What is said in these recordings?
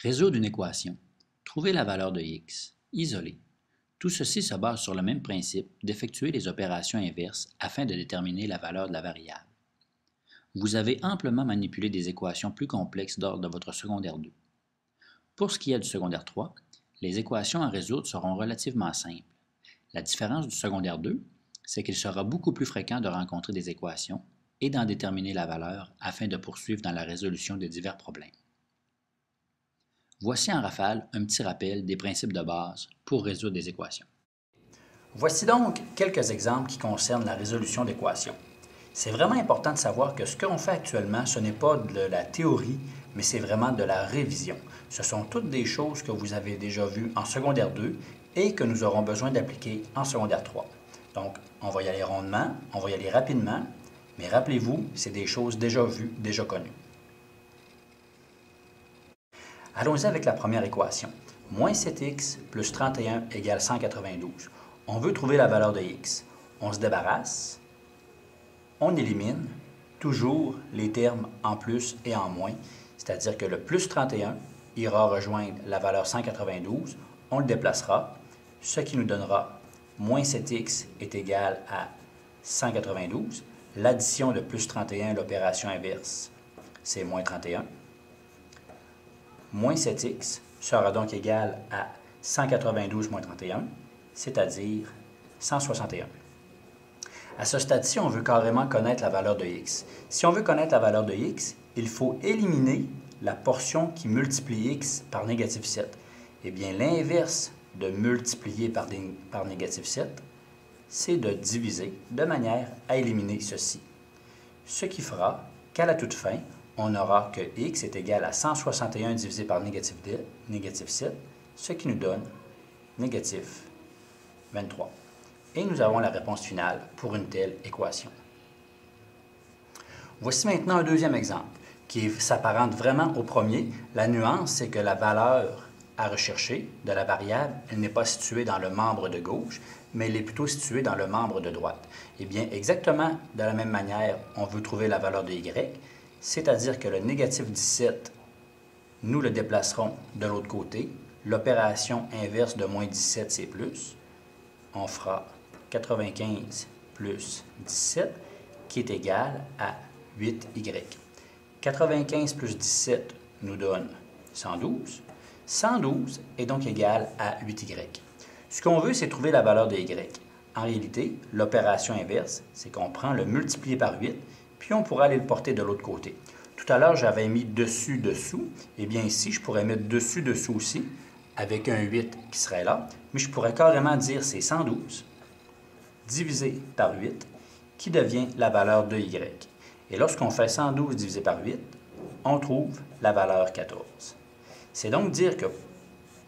Résoudre une équation. Trouver la valeur de x. Isoler. Tout ceci se base sur le même principe d'effectuer les opérations inverses afin de déterminer la valeur de la variable. Vous avez amplement manipulé des équations plus complexes d'ordre de votre secondaire 2. Pour ce qui est du secondaire 3, les équations à résoudre seront relativement simples. La différence du secondaire 2, c'est qu'il sera beaucoup plus fréquent de rencontrer des équations et d'en déterminer la valeur afin de poursuivre dans la résolution de divers problèmes. Voici en rafale un petit rappel des principes de base pour résoudre des équations. Voici donc quelques exemples qui concernent la résolution d'équations. C'est vraiment important de savoir que ce qu'on fait actuellement, ce n'est pas de la théorie, mais c'est vraiment de la révision. Ce sont toutes des choses que vous avez déjà vues en secondaire 2 et que nous aurons besoin d'appliquer en secondaire 3. Donc, on va y aller rondement, on va y aller rapidement, mais rappelez-vous, c'est des choses déjà vues, déjà connues. Allons-y avec la première équation. Moins 7x plus 31 égale 192. On veut trouver la valeur de x. On se débarrasse, on élimine toujours les termes en plus et en moins, c'est-à-dire que le plus 31 ira rejoindre la valeur 192, on le déplacera, ce qui nous donnera moins 7x est égal à 192. L'addition de plus 31, l'opération inverse, c'est moins 31. Moins 7x sera donc égal à 192 moins 31, c'est-à-dire 161. À ce stade-ci, on veut carrément connaître la valeur de x. Si on veut connaître la valeur de x, il faut éliminer la portion qui multiplie x par négatif 7. Eh bien, l'inverse de multiplier par négatif 7, c'est de diviser de manière à éliminer ceci. Ce qui fera qu'à la toute fin, on aura que x est égal à 161 divisé par négatif 7, ce qui nous donne négatif 23. Et nous avons la réponse finale pour une telle équation. Voici maintenant un deuxième exemple qui s'apparente vraiment au premier. La nuance, c'est que la valeur à rechercher de la variable, elle n'est pas située dans le membre de gauche, mais elle est plutôt située dans le membre de droite. Eh bien, exactement de la même manière, on veut trouver la valeur de y, c'est-à-dire que le négatif 17, nous le déplacerons de l'autre côté. L'opération inverse de moins 17, c'est plus. On fera 95 plus 17, qui est égal à 8y. 95 plus 17 nous donne 112. 112 est donc égal à 8y. Ce qu'on veut, c'est trouver la valeur de y. En réalité, l'opération inverse, c'est qu'on prend le multiplié par 8, puis on pourra aller le porter de l'autre côté. Tout à l'heure, j'avais mis dessus-dessous. Eh bien ici, je pourrais mettre dessus-dessous aussi, avec un 8 qui serait là, mais je pourrais carrément dire c'est 112 divisé par 8, qui devient la valeur de y. Et lorsqu'on fait 112 divisé par 8, on trouve la valeur 14. C'est donc dire que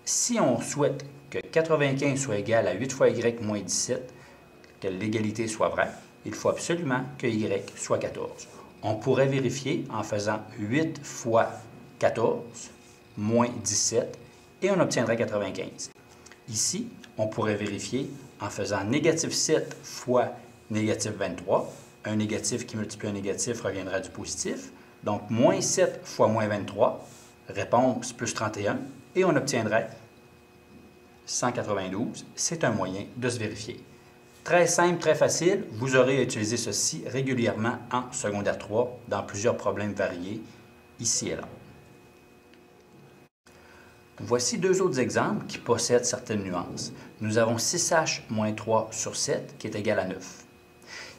si on souhaite que 95 soit égal à 8 fois y moins 17, que l'égalité soit vraie, il faut absolument que y soit 14. On pourrait vérifier en faisant 8 fois 14 moins 17 et on obtiendrait 95. Ici, on pourrait vérifier en faisant négatif 7 fois négatif 23. Un négatif qui multiplie un négatif reviendra du positif. Donc, moins 7 fois moins 23, réponse plus 31, et on obtiendrait 192. C'est un moyen de se vérifier. Très simple, très facile. Vous aurez utilisé ceci régulièrement en secondaire 3 dans plusieurs problèmes variés, ici et là. Voici deux autres exemples qui possèdent certaines nuances. Nous avons 6h moins 3 sur 7 qui est égal à 9.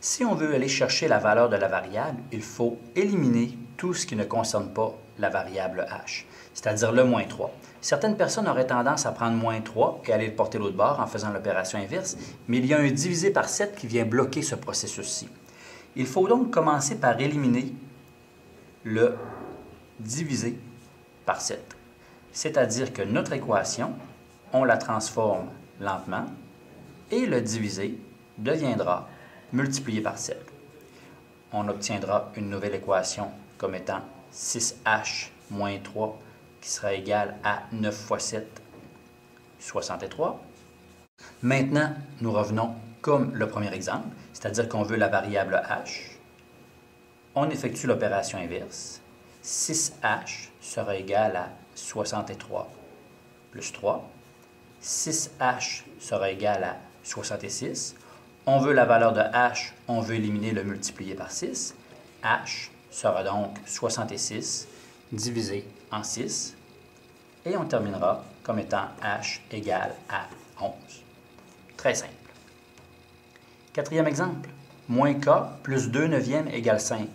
Si on veut aller chercher la valeur de la variable, il faut éliminer tout ce qui ne concerne pas la variable h, c'est-à-dire le moins 3. Certaines personnes auraient tendance à prendre moins 3 et aller le porter l'autre bord en faisant l'opération inverse, mais il y a un divisé par 7 qui vient bloquer ce processus-ci. Il faut donc commencer par éliminer le divisé par 7. C'est-à-dire que notre équation, on la transforme lentement et le divisé deviendra multiplié par 7. On obtiendra une nouvelle équation comme étant 6h moins 3 qui sera égal à 9 fois 7, 63. Maintenant, nous revenons comme le premier exemple, c'est-à-dire qu'on veut la variable h. On effectue l'opération inverse. 6h sera égal à 63 plus 3. 6h sera égal à 66. On veut la valeur de h, on veut éliminer le multiplié par 6. h sera donc 66 divisé en 6. Et on terminera comme étant h égale à 11. Très simple. Quatrième exemple. Moins k plus 2 neuvièmes égale 5.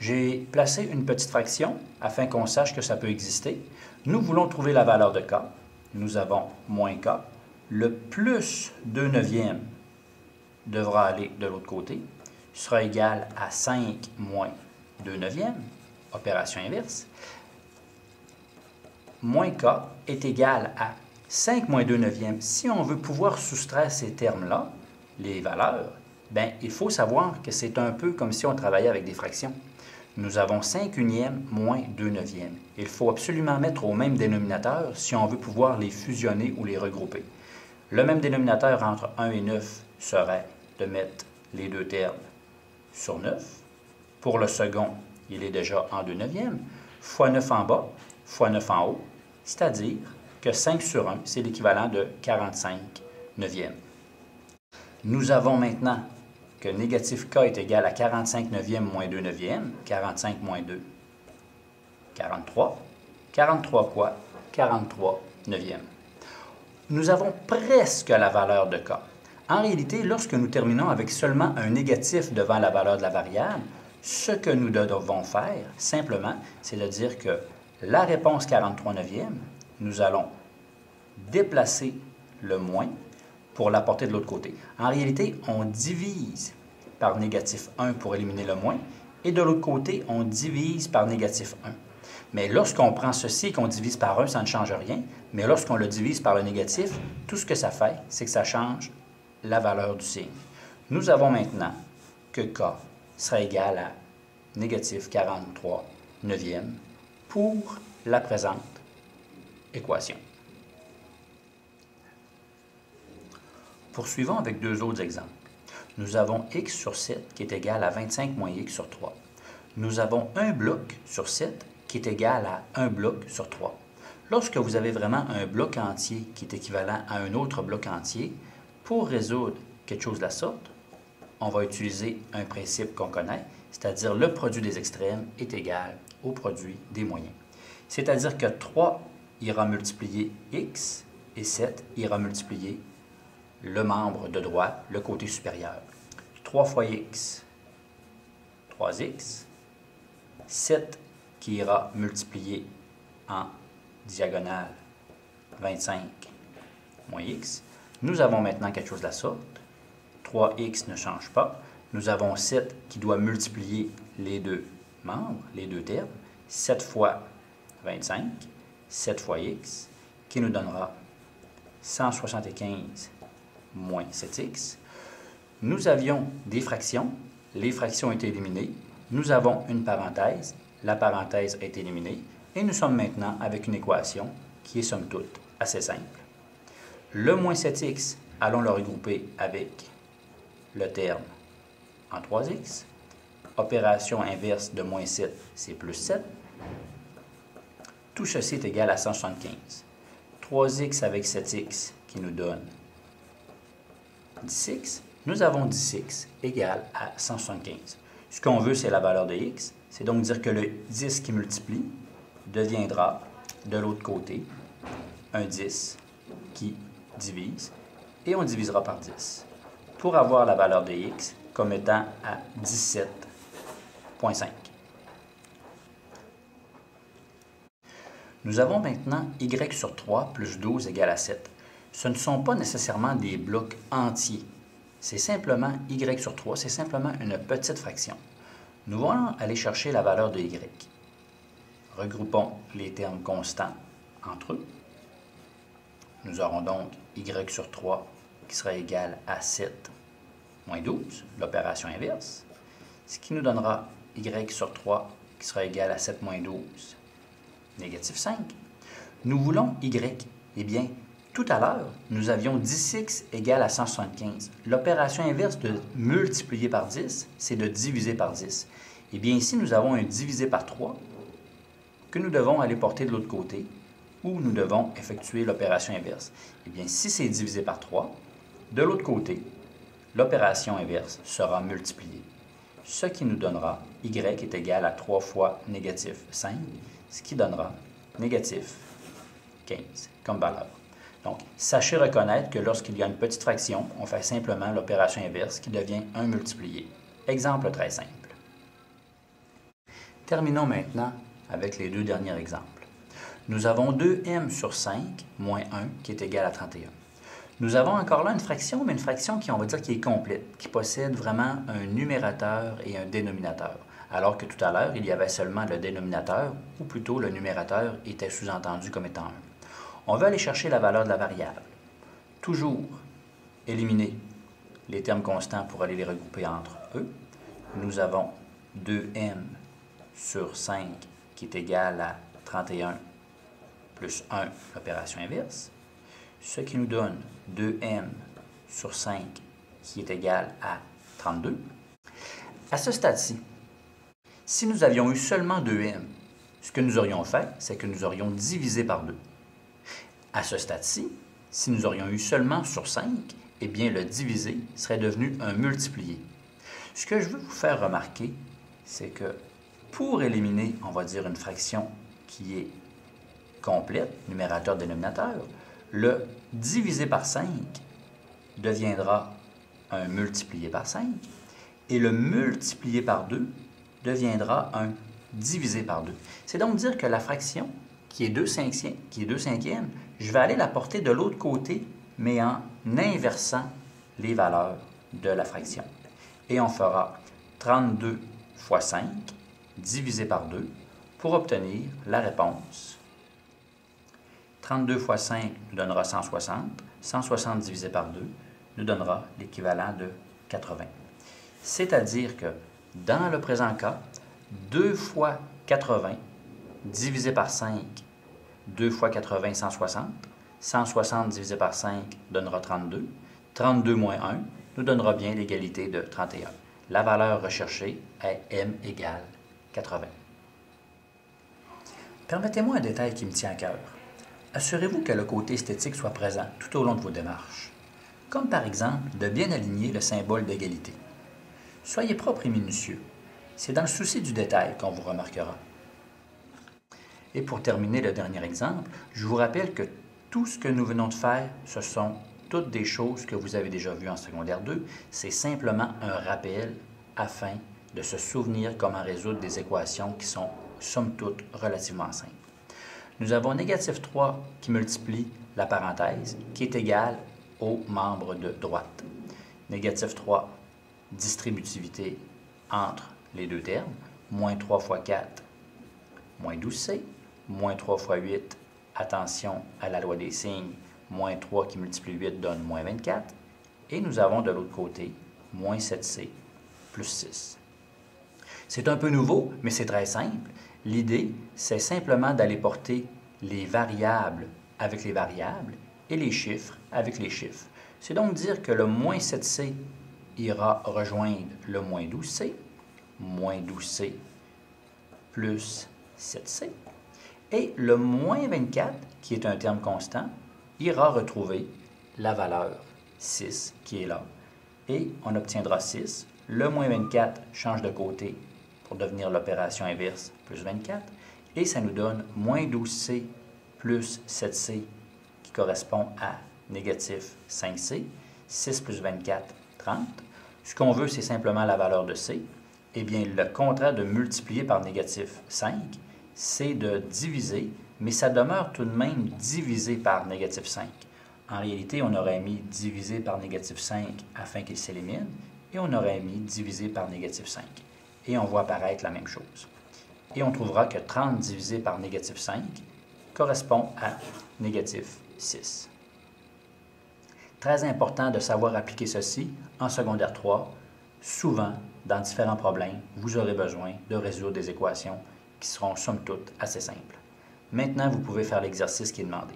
J'ai placé une petite fraction afin qu'on sache que ça peut exister. Nous voulons trouver la valeur de k. Nous avons moins k. Le plus 2 neuvièmes devra aller de l'autre côté. Sera égal à 5 moins 2 neuvièmes. Opération inverse. Moins k est égal à 5 moins 2 neuvièmes. Si on veut pouvoir soustraire ces termes-là, les valeurs, bien, il faut savoir que c'est un peu comme si on travaillait avec des fractions. Nous avons 5 unièmes moins 2 neuvièmes. Il faut absolument mettre au même dénominateur si on veut pouvoir les fusionner ou les regrouper. Le même dénominateur entre 1 et 9 serait de mettre les deux termes sur 9. Pour le second, il est déjà en 2 neuvièmes, fois 9 en bas, fois 9 en haut, c'est-à-dire que 5 sur 1, c'est l'équivalent de 45 neuvièmes. Nous avons maintenant que négatif k est égal à 45 neuvièmes moins 2 neuvièmes. 45 moins 2, 43. 43 quoi? 43 neuvièmes. Nous avons presque la valeur de k. En réalité, lorsque nous terminons avec seulement un négatif devant la valeur de la variable, ce que nous devons faire, simplement, c'est de dire que la réponse 43 neuvièmes, nous allons déplacer le moins pour l'apporter de l'autre côté. En réalité, on divise par négatif 1 pour éliminer le moins, et de l'autre côté, on divise par négatif 1. Mais lorsqu'on prend ceci et qu'on divise par 1, ça ne change rien, mais lorsqu'on le divise par le négatif, tout ce que ça fait, c'est que ça change la valeur du signe. Nous avons maintenant que k sera égal à négatif 43 neuvièmes pour la présente équation. Poursuivons avec deux autres exemples. Nous avons x sur 7 qui est égal à 25 moins x sur 3. Nous avons un bloc sur 7 qui est égal à un bloc sur 3. Lorsque vous avez vraiment un bloc entier qui est équivalent à un autre bloc entier, pour résoudre quelque chose de la sorte, on va utiliser un principe qu'on connaît, c'est-à-dire le produit des extrêmes est égal au produit des moyens. C'est-à-dire que 3 ira multiplier x et 7 ira multiplier le membre de droite, le côté supérieur. 3 fois x, 3x, 7 qui ira multiplier en diagonale 25 moins x. Nous avons maintenant quelque chose de la sorte. 3x ne change pas. Nous avons 7 qui doit multiplier les deux membres, les deux termes. 7 fois 25, 7 fois x, qui nous donnera 175 moins 7x. Nous avions des fractions. Les fractions ont été éliminées. Nous avons une parenthèse. La parenthèse est éliminée. Et nous sommes maintenant avec une équation qui est somme toute assez simple. Le moins 7x, allons le regrouper avec le terme en 3x. Opération inverse de moins 7, c'est plus 7. Tout ceci est égal à 175. 3x avec 7x qui nous donne 10x. Nous avons 10x égale à 175. Ce qu'on veut, c'est la valeur de x. C'est donc dire que le 10 qui multiplie deviendra de l'autre côté un 10 qui divise et on divisera par 10 pour avoir la valeur de x comme étant à 17,5. Nous avons maintenant y sur 3 plus 12 égale à 7. Ce ne sont pas nécessairement des blocs entiers. C'est simplement y sur 3, c'est simplement une petite fraction. Nous allons aller chercher la valeur de y. Regroupons les termes constants entre eux. Nous aurons donc y sur 3 qui sera égal à 7 moins 12, l'opération inverse, ce qui nous donnera y sur 3 qui sera égal à 7 moins 12, négatif 5. Nous voulons y. Eh bien, tout à l'heure, nous avions 10x égale à 175. L'opération inverse de multiplier par 10, c'est de diviser par 10. Eh bien, ici, nous avons un divisé par 3 que nous devons aller porter de l'autre côté où nous devons effectuer l'opération inverse? Eh bien, si c'est divisé par 3, de l'autre côté, l'opération inverse sera multipliée, ce qui nous donnera y est égal à 3 fois négatif 5, ce qui donnera négatif 15 comme valeur. Donc, sachez reconnaître que lorsqu'il y a une petite fraction, on fait simplement l'opération inverse qui devient 1 multiplié. Exemple très simple. Terminons maintenant avec les deux derniers exemples. Nous avons 2m sur 5 moins 1 qui est égal à 31. Nous avons encore là une fraction, mais une fraction qui, on va dire, qui est complète, qui possède vraiment un numérateur et un dénominateur, alors que tout à l'heure, il y avait seulement le dénominateur, ou plutôt le numérateur était sous-entendu comme étant 1. On veut aller chercher la valeur de la variable. Toujours éliminer les termes constants pour aller les regrouper entre eux. Nous avons 2m sur 5 qui est égal à 31 plus 1, l'opération inverse, ce qui nous donne 2m sur 5 qui est égal à 32. À ce stade-ci, si nous avions eu seulement 2m, ce que nous aurions fait, c'est que nous aurions divisé par 2. À ce stade-ci, si nous aurions eu seulement sur 5, eh bien le divisé serait devenu un multiplié. Ce que je veux vous faire remarquer, c'est que pour éliminer, on va dire, une fraction qui est complète, numérateur-dénominateur, le divisé par 5 deviendra un multiplié par 5 et le multiplié par 2 deviendra un divisé par 2. C'est donc dire que la fraction qui est 2 cinquièmes, je vais aller la porter de l'autre côté, mais en inversant les valeurs de la fraction. Et on fera 32 fois 5 divisé par 2 pour obtenir la réponse. 32 fois 5 nous donnera 160. 160 divisé par 2 nous donnera l'équivalent de 80. C'est-à-dire que dans le présent cas, 2 fois 80 divisé par 5, 2 fois 80, 160. 160 divisé par 5 donnera 32. 32 moins 1 nous donnera bien l'égalité de 31. La valeur recherchée est m égale 80. Permettez-moi un détail qui me tient à cœur. Assurez-vous que le côté esthétique soit présent tout au long de vos démarches, comme par exemple de bien aligner le symbole d'égalité. Soyez propre et minutieux. C'est dans le souci du détail qu'on vous remarquera. Et pour terminer le dernier exemple, je vous rappelle que tout ce que nous venons de faire, ce sont toutes des choses que vous avez déjà vues en secondaire 2. C'est simplement un rappel afin de se souvenir comment résoudre des équations qui sont, somme toute, relativement simples. Nous avons négatif 3 qui multiplie la parenthèse, qui est égale au membre de droite. Négatif 3, distributivité entre les deux termes, moins 3 fois 4, moins 12c, moins 3 fois 8, attention à la loi des signes, moins 3 qui multiplie 8 donne moins 24, et nous avons de l'autre côté, moins 7c plus 6. C'est un peu nouveau, mais c'est très simple. L'idée, c'est simplement d'aller porter les variables avec les variables et les chiffres avec les chiffres. C'est donc dire que le moins 7c ira rejoindre le moins 12c plus 7c, et le moins 24, qui est un terme constant, ira retrouver la valeur 6 qui est là, et on obtiendra 6. Le moins 24 change de côté pour devenir l'opération inverse plus 24, et ça nous donne moins 12c plus 7c qui correspond à négatif 5c, 6 plus 24, 30. Ce qu'on veut, c'est simplement la valeur de c. Eh bien, le contraire de multiplier par négatif 5, c'est de diviser, mais ça demeure tout de même divisé par négatif 5. En réalité, on aurait mis divisé par négatif 5 afin qu'il s'élimine, et on aurait mis divisé par négatif 5. Et on voit apparaître la même chose. Et on trouvera que 30 divisé par négatif 5 correspond à négatif 6. Très important de savoir appliquer ceci en secondaire 3. Souvent, dans différents problèmes, vous aurez besoin de résoudre des équations qui seront somme toute assez simples. Maintenant, vous pouvez faire l'exercice qui est demandé.